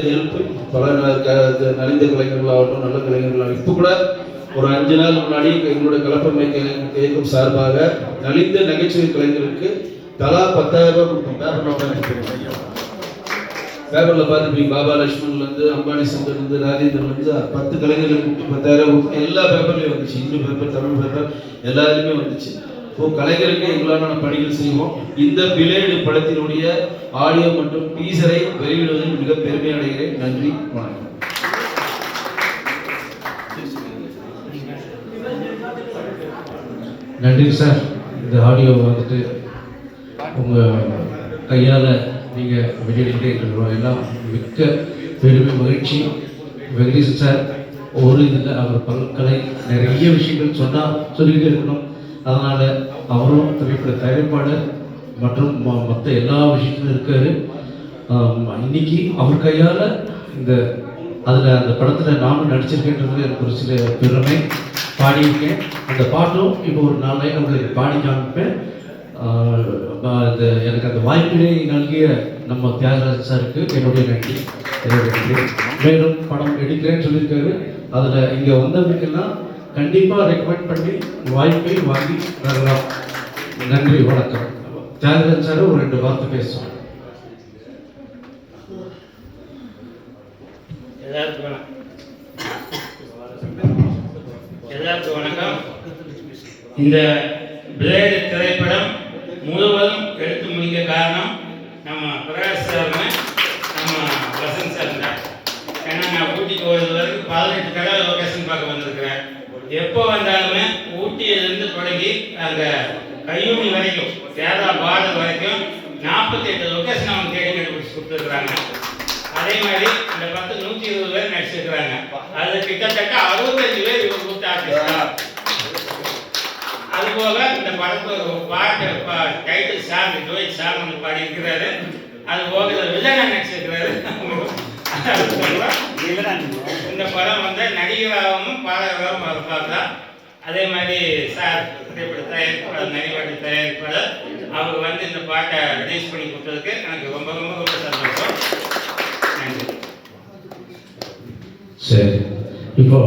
Help பல நலிந்த கலைஞர்களாகட்டும், நல்ல கலைஞர்களாகட்டும். இப்போ கூட ஒரு 5 நாள் முன்னாடி எங்களுடைய கலப்பமை இயக்கம் சார்பாக நலிந்த நகைச்சுவை கலைஞருக்கு தலா 10,000 ரூபாய் கொடுத்தோம். பேப்பரில் பார்த்துப்பீங்க. பாபா லட்சுமண்லேருந்து, அம்பானி சந்தர்லேருந்து, ராஜேந்திரன்லேருந்து 10 கலைஞர்களுக்கு 10,000 கொடுத்தோம். எல்லா பேப்பர்லேயும் வந்துச்சு. இந்து பேப்பர், தமிழ் பேப்பர் எல்லாருமே வந்துச்சு. இப்போ கலைஞருக்கு எங்களான பணிகள் செய்வோம். இந்த பிளேடு படத்தினுடைய ஆடியோ மற்றும் டீசரை வெளியிடுவதில் மிக பெருமை அடைகிறேன். நன்றி, வணக்கம். நன்றி சார். இந்த ஆடியோ வந்துட்டு உங்கள் கையால் நீங்கள் வெளியிட்டு இருக்கிறோம். எல்லாம் மிக்க பெருமை, மகிழ்ச்சி. வெங்கடேசன் சார் ஒரு இதில் அவர் பல்கலை நிறைய விஷயங்கள் சொல்லிக்கிட்டே இருக்கணும். அதனால் அவரும் திரைப்பட தயாரிப்பாளர் மற்றும் மற்ற எல்லா விஷயத்திலும் இருக்கார். இன்னைக்கு அவர் கையால் அந்த படத்தில் நானும் நடிச்சிருக்கேன்றது எனக்கு ஒரு சில பெருமை. பாடியிருக்கேன். அந்த பாட்டும் இப்போ ஒரு 4 லைன் உங்களுக்கு பாடி காமிப்பேன். எனக்கு அந்த வாய்ப்பினை நல்கிய நம்ம தியாகராஜன் சாருக்கு என்னுடைய நன்றி. மேலும் படம் எடுக்கிறேன்னு சொல்லியிருக்காரு. அதில் இங்கே வந்தவங்களுக்கெல்லாம் கண்டிப்பாக ரெக்கமெண்ட் பண்ணி வாய்ப்பை வாங்கி தரலாம். நன்றி, வணக்கம். தியாகராஜன் சார் ஒரு 2 வார்த்தை பேசுவோம். எல்லாருக்கும் வணக்கம். இந்த பிளேடு திரைப்படம் முழுவதும் எடுத்து முடிக்க காரணம் நம்ம பிரகாஷ் சார், நம்ம வசந்த் சார் தான். ஏன்னா நான் ஊட்டிக்கு ஒரு வரைக்கும் 18 கடை லொக்கேஷன் பார்க்க வந்திருக்கிறேன். எப்போ வந்தாலுமே ஊட்டியிலிருந்து தொடங்கி அந்த கையூனி வரைக்கும், கேரளா பார்டர் வரைக்கும் 48 லொக்கேஷன் அவங்க தேடி கண்டுபிடிச்சு கொடுத்துருக்குறாங்க. அதே மாதிரி இந்த 120 பேர் நடிச்சிருக்கிறாங்க. அதில் கிட்டத்தட்ட 65 பேர் இவர் கொடுத்த ஆர்டிஸ்டா. அதுபோக இந்த படத்துக்கு ஒரு பாட்டு டைட்டில் சாங் ஜோயிட் சாங் வந்து பாடியிருக்கிறாரு. அதுபோக இதில் வில்லனா நடிச்சிருக்கிறாரு. இந்த படம் வந்து நடிகராகவும் பாடகராகவும் அவர் பார்க்கலாம். அதே மாதிரி சார் திரைப்பட தயாரிப்பாளர், நடிகர் தயாரிப்பாளர், அவர் வந்து இந்த பாட்டை ரிலீஸ் பண்ணி கொடுத்ததுக்கு எனக்கு ரொம்ப ரொம்ப ரொம்ப சந்தோஷம். சரி, இப்போ